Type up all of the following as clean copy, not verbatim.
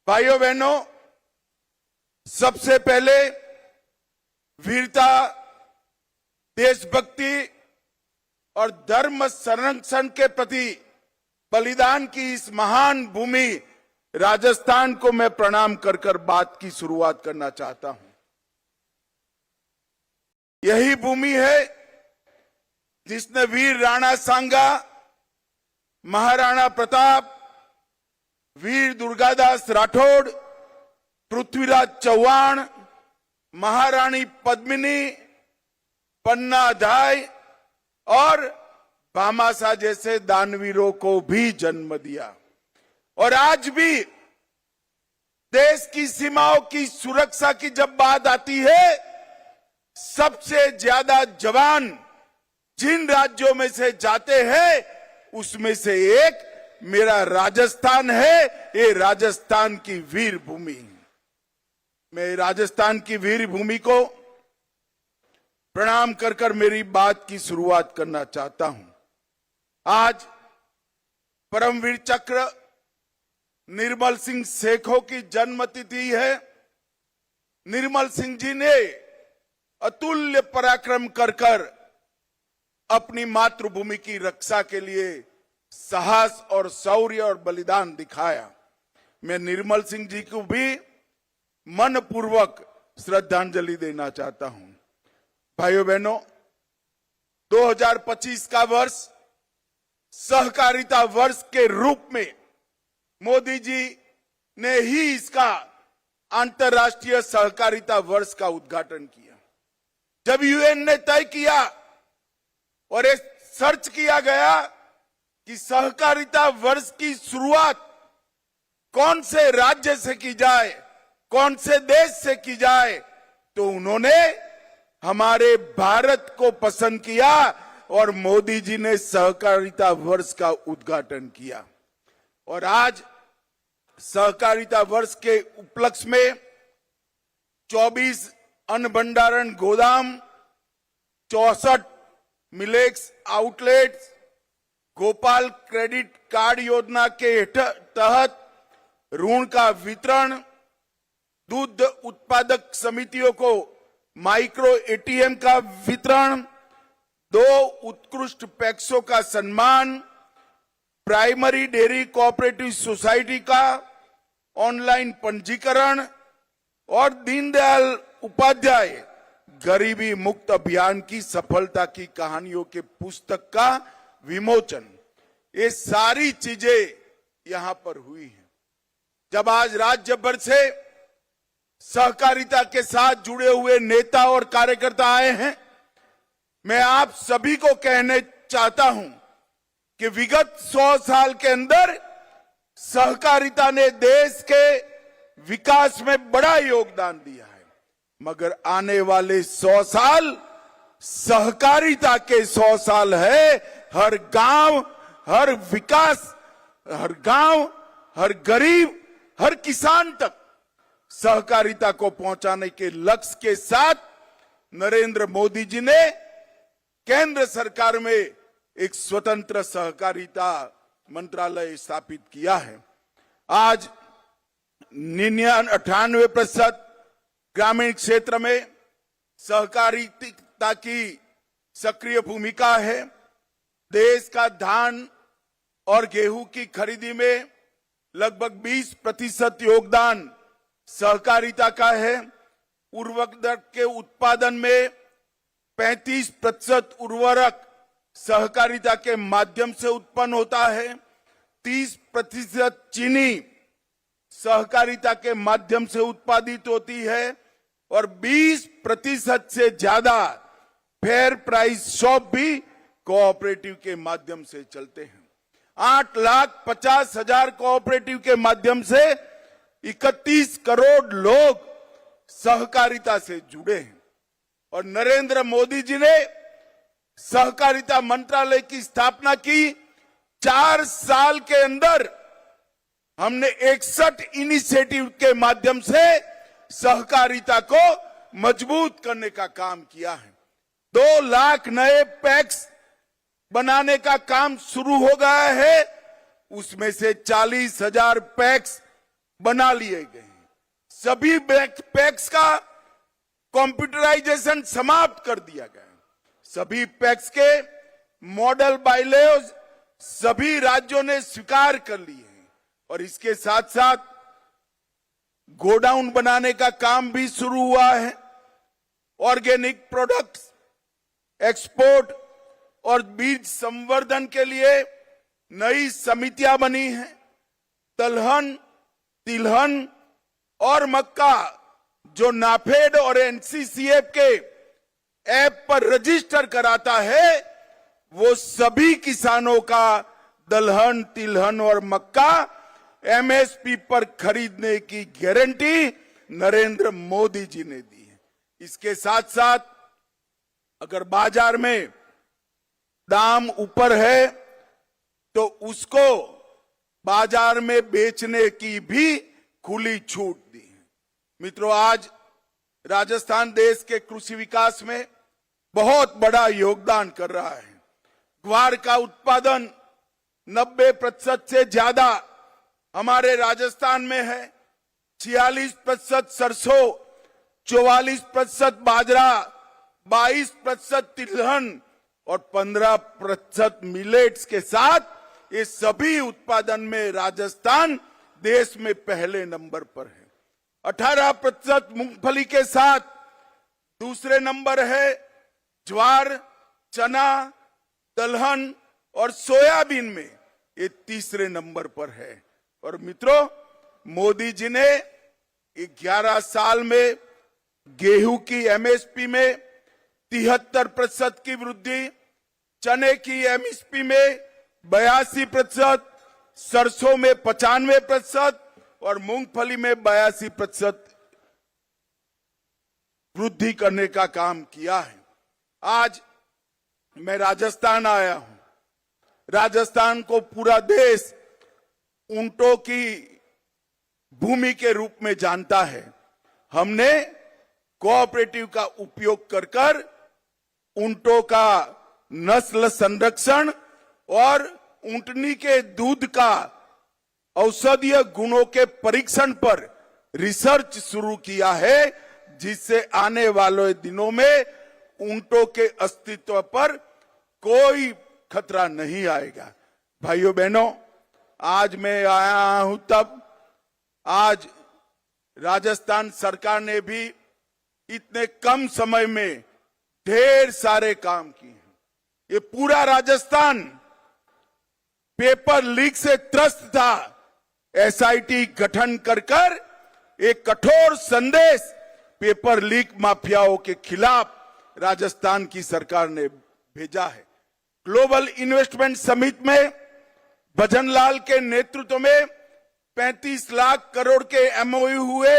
भाइयों बहनों, सबसे पहले वीरता, देशभक्ति और धर्म संरक्षण के प्रति बलिदान की इस महान भूमि राजस्थान को मैं प्रणाम कर बात की शुरुआत करना चाहता हूं। यही भूमि है जिसने वीर राणा सांगा, महाराणा प्रताप, वीर दुर्गादास राठौड़, पृथ्वीराज चौहान, महारानी पद्मिनी, पन्ना धाय और भामाशाह जैसे दानवीरों को भी जन्म दिया। और आज भी देश की सीमाओं की सुरक्षा की जब बात आती है, सबसे ज्यादा जवान जिन राज्यों में से जाते हैं उसमें से एक मेरा राजस्थान है। ये राजस्थान की वीर भूमि। मैं राजस्थान की वीर भूमि को प्रणाम कर मेरी बात की शुरुआत करना चाहता हूं। आज परमवीर चक्र निर्मल सिंह सेखों की जन्मतिथि है। निर्मल सिंह जी ने अतुल्य पराक्रम कर अपनी मातृभूमि की रक्षा के लिए साहस और शौर्य और बलिदान दिखाया। मैं निर्मल सिंह जी को भी मनपूर्वक श्रद्धांजलि देना चाहता हूं। भाइयों बहनों, 2025 का वर्ष सहकारिता वर्ष के रूप में मोदी जी ने ही इसका अंतर्राष्ट्रीय सहकारिता वर्ष का उद्घाटन किया। जब यूएन ने तय किया और एक सर्च किया गया कि सहकारिता वर्ष की शुरुआत कौन से राज्य से की जाए, कौन से देश से की जाए, तो उन्होंने हमारे भारत को पसंद किया और मोदी जी ने सहकारिता वर्ष का उद्घाटन किया। और आज सहकारिता वर्ष के उपलक्ष्य में 24 अन्न भंडारण गोदाम, 64 millets outlets, Gopal credit card योजना के तहत ऋण का वितरण, दूध उत्पादक समितियों को माइक्रो एटीएम का वितरण, 2 उत्कृष्ट पैक्सों का सम्मान, प्राइमरी डेयरी कोऑपरेटिव सोसाइटी का ऑनलाइन पंजीकरण और दीनदयाल उपाध्याय गरीबी मुक्त अभियान की सफलता की कहानियों के पुस्तक का विमोचन, ये सारी चीजें यहां पर हुई हैं। जब आज राज्य भर से सहकारिता के साथ जुड़े हुए नेता और कार्यकर्ता आए हैं, मैं आप सभी को कहने चाहता हूं कि विगत 100 साल के अंदर सहकारिता ने देश के विकास में बड़ा योगदान दिया है, मगर आने वाले 100 साल सहकारिता के 100 साल है। हर गांव, हर विकास, हर गांव, हर गरीब, हर किसान तक सहकारिता को पहुंचाने के लक्ष्य के साथ नरेंद्र मोदी जी ने केंद्र सरकार में एक स्वतंत्र सहकारिता मंत्रालय स्थापित किया है। आज 98% ग्रामीण क्षेत्र में सहकारिता की सक्रिय भूमिका है। देश का धान और गेहूं की खरीदी में लगभग 20% योगदान सहकारिता का है। उर्वरक के उत्पादन में 35% उर्वरक सहकारिता के माध्यम से उत्पन्न होता है। 30% चीनी सहकारिता के माध्यम से उत्पादित होती है और 20% से ज्यादा फेयर प्राइस शॉप भी कोऑपरेटिव के माध्यम से चलते हैं। 8,50,000 कोऑपरेटिव के माध्यम से 31 करोड़ लोग सहकारिता से जुड़े हैं। और नरेंद्र मोदी जी ने सहकारिता मंत्रालय की स्थापना की। 4 साल के अंदर हमने 61 इनिशिएटिव के माध्यम से सहकारिता को मजबूत करने का काम किया है। 2 लाख नए पैक्स बनाने का काम शुरू हो गया है। उसमें से 40,000 पैक्स बना लिए गए हैं। सभी पैक्स का कंप्यूटराइजेशन समाप्त कर दिया गया है। सभी पैक्स के मॉडल बायलॉज सभी राज्यों ने स्वीकार कर लिए हैं और इसके साथ साथ गोडाउन बनाने का काम भी शुरू हुआ है। ऑर्गेनिक प्रोडक्ट्स एक्सपोर्ट और बीज संवर्धन के लिए नई समितियां बनी हैं। दलहन, तिलहन और मक्का जो नाफेड और एनसीसीएफ के ऐप पर रजिस्टर कराता है, वो सभी किसानों का दलहन, तिलहन और मक्का एमएसपी पर खरीदने की गारंटी नरेंद्र मोदी जी ने दी है। इसके साथ साथ अगर बाजार में दाम ऊपर है तो उसको बाजार में बेचने की भी खुली छूट दी है। मित्रों, आज राजस्थान देश के कृषि विकास में बहुत बड़ा योगदान कर रहा है। ग्वार का उत्पादन 90% से ज्यादा हमारे राजस्थान में है। 46% सरसों, 44% बाजरा, 22% तिलहन और 15% मिलेट्स के साथ ये सभी उत्पादन में राजस्थान देश में पहले नंबर पर है। 18% मूंगफली के साथ दूसरे नंबर है। ज्वार, चना, दलहन और सोयाबीन में ये तीसरे नंबर पर है। और मित्रों, मोदी जी ने 11 साल में गेहूं की एमएसपी में 73% की वृद्धि, चने की एमएसपी में 82%, सरसों में 95% और मूंगफली में 82% वृद्धि करने का काम किया है। आज मैं राजस्थान आया हूं। राजस्थान को पूरा देश ऊंटों की भूमि के रूप में जानता है। हमने कोऑपरेटिव का उपयोग कर कर ऊंटों का नस्ल संरक्षण और ऊंटनी के दूध का औषधीय गुणों के परीक्षण पर रिसर्च शुरू किया है, जिससे आने वाले दिनों में ऊंटों के अस्तित्व पर कोई खतरा नहीं आएगा। भाइयों बहनों, आज मैं आया हूं तब आज राजस्थान सरकार ने भी इतने कम समय में ढेर सारे काम किए हैं। ये पूरा राजस्थान पेपर लीक से त्रस्त था। एसआईटी गठन कर कर एक कठोर संदेश पेपर लीक माफियाओं के खिलाफ राजस्थान की सरकार ने भेजा है। ग्लोबल इन्वेस्टमेंट समिट में भजनलाल के नेतृत्व में 35 लाख करोड़ के एमओयू हुए।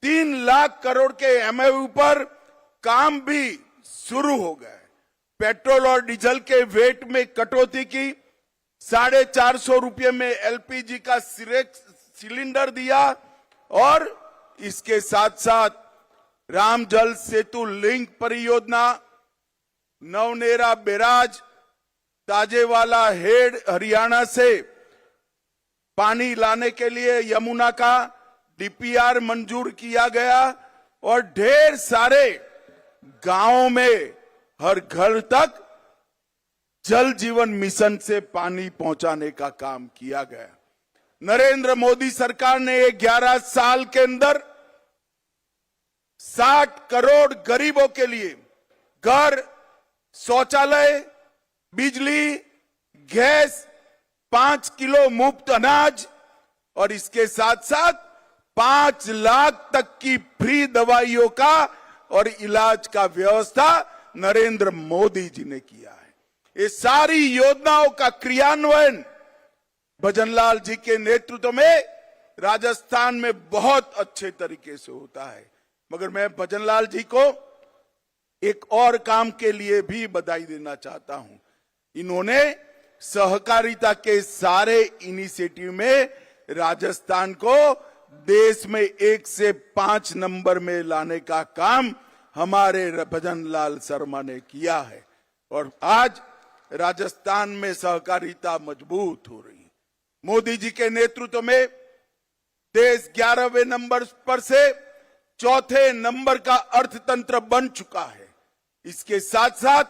3 लाख करोड़ के एमओयू पर काम भी शुरू हो गए। पेट्रोल और डीजल के वेट में कटौती की, 450 रुपये में एलपीजी का सिलेंडर दिया और इसके साथ साथ राम जल सेतु लिंक परियोजना, नवनेरा बैराज, ताजेवाला हेड हरियाणा से पानी लाने के लिए यमुना का डीपीआर मंजूर किया गया और ढेर सारे गांवों में हर घर तक जल जीवन मिशन से पानी पहुंचाने का काम किया गया। नरेंद्र मोदी सरकार ने 11 साल के अंदर 60 करोड़ गरीबों के लिए घर, शौचालय, बिजली, गैस, 5 किलो मुफ्त अनाज और इसके साथ साथ 5 लाख तक की फ्री दवाइयों का और इलाज का व्यवस्था नरेंद्र मोदी जी ने किया है। ये सारी योजनाओं का क्रियान्वयन भजनलाल जी के नेतृत्व में राजस्थान में बहुत अच्छे तरीके से होता है। मगर मैं भजनलाल जी को एक और काम के लिए भी बधाई देना चाहता हूं। इन्होंने सहकारिता के सारे इनिशिएटिव में राजस्थान को देश में 1 से 5 नंबर में लाने का काम हमारे भजनलाल शर्मा ने किया है और आज राजस्थान में सहकारिता मजबूत हो रही है। मोदी जी के नेतृत्व में देश 11वें नंबर पर से चौथे नंबर का अर्थतंत्र बन चुका है। इसके साथ साथ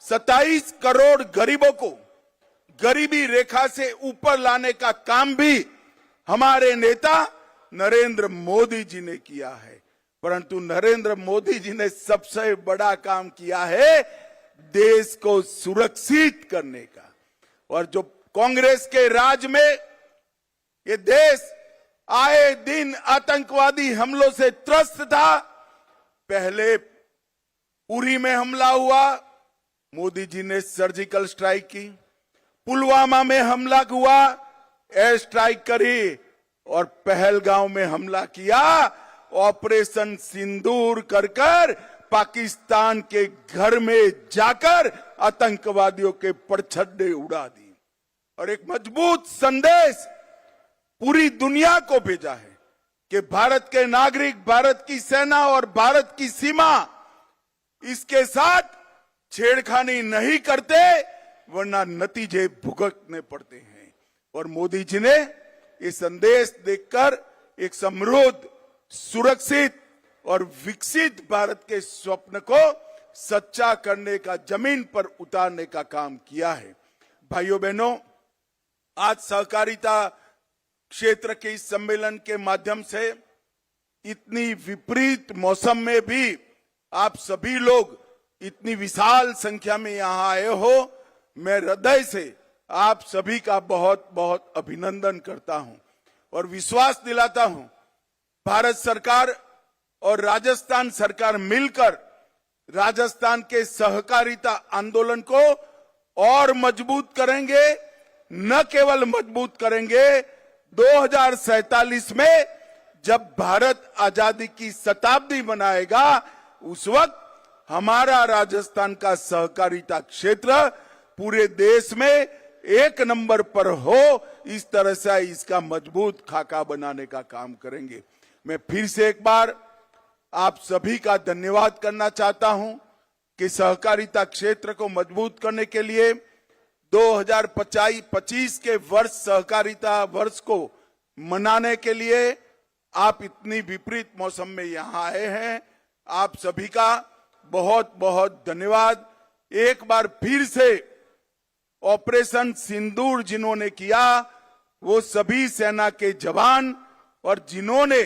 27 करोड़ गरीबों को गरीबी रेखा से ऊपर लाने का काम भी हमारे नेता नरेंद्र मोदी जी ने किया है। परंतु नरेंद्र मोदी जी ने सबसे बड़ा काम किया है देश को सुरक्षित करने का। और जो कांग्रेस के राज में ये देश आए दिन आतंकवादी हमलों से त्रस्त था। पहले उरी में हमला हुआ, मोदी जी ने सर्जिकल स्ट्राइक की। पुलवामा में हमला हुआ, एयर स्ट्राइक करी। और पहलगांव में हमला किया, ऑपरेशन सिंदूर कर पाकिस्तान के घर में जाकर आतंकवादियों के परछड्डे उड़ा दी और एक मजबूत संदेश पूरी दुनिया को भेजा है कि भारत के नागरिक, भारत की सेना और भारत की सीमा इसके साथ छेड़खानी नहीं करते, वरना नतीजे भुगतने पड़ते हैं। और मोदी जी ने ये संदेश देकर एक समृद्ध, सुरक्षित और विकसित भारत के स्वप्न को सच्चा करने का, जमीन पर उतारने का काम किया है। भाइयों बहनों, आज सहकारिता क्षेत्र के इस सम्मेलन के माध्यम से इतनी विपरीत मौसम में भी आप सभी लोग इतनी विशाल संख्या में यहां आए हो, मैं हृदय से आप सभी का बहुत बहुत अभिनंदन करता हूं और विश्वास दिलाता हूं भारत सरकार और राजस्थान सरकार मिलकर राजस्थान के सहकारिता आंदोलन को और मजबूत करेंगे। न केवल मजबूत करेंगे, 2047 में जब भारत आजादी की शताब्दी मनाएगा, उस वक्त हमारा राजस्थान का सहकारिता क्षेत्र पूरे देश में 1 नंबर पर हो। इस तरह से इसका मजबूत खाका बनाने का काम करेंगे। मैं फिर से एक बार आप सभी का धन्यवाद करना चाहता हूं कि सहकारिता क्षेत्र को मजबूत करने के लिए 2025 के वर्ष, सहकारिता वर्ष को मनाने के लिए आप इतनी विपरीत मौसम में यहां आए हैं। आप सभी का बहुत बहुत धन्यवाद। एक बार फिर से ऑपरेशन सिंदूर जिन्होंने किया, वो सभी सेना के जवान और जिन्होंने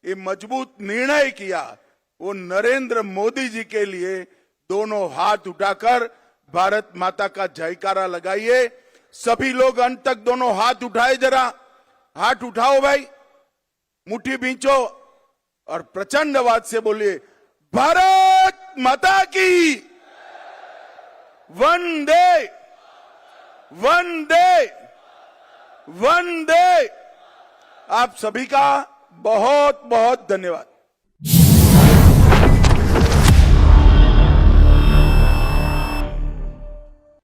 ये मजबूत निर्णय किया, वो नरेंद्र मोदी जी के लिए दोनों हाथ उठाकर भारत माता का जयकारा लगाइए। सभी लोग अंत तक दोनों हाथ उठाए, जरा हाथ उठाओ भाई, मुट्ठी बींचो और प्रचंड आवाज से बोलिए, भारत माता की वंदे वंदे वंदे। आप सभी का बहुत बहुत धन्यवाद।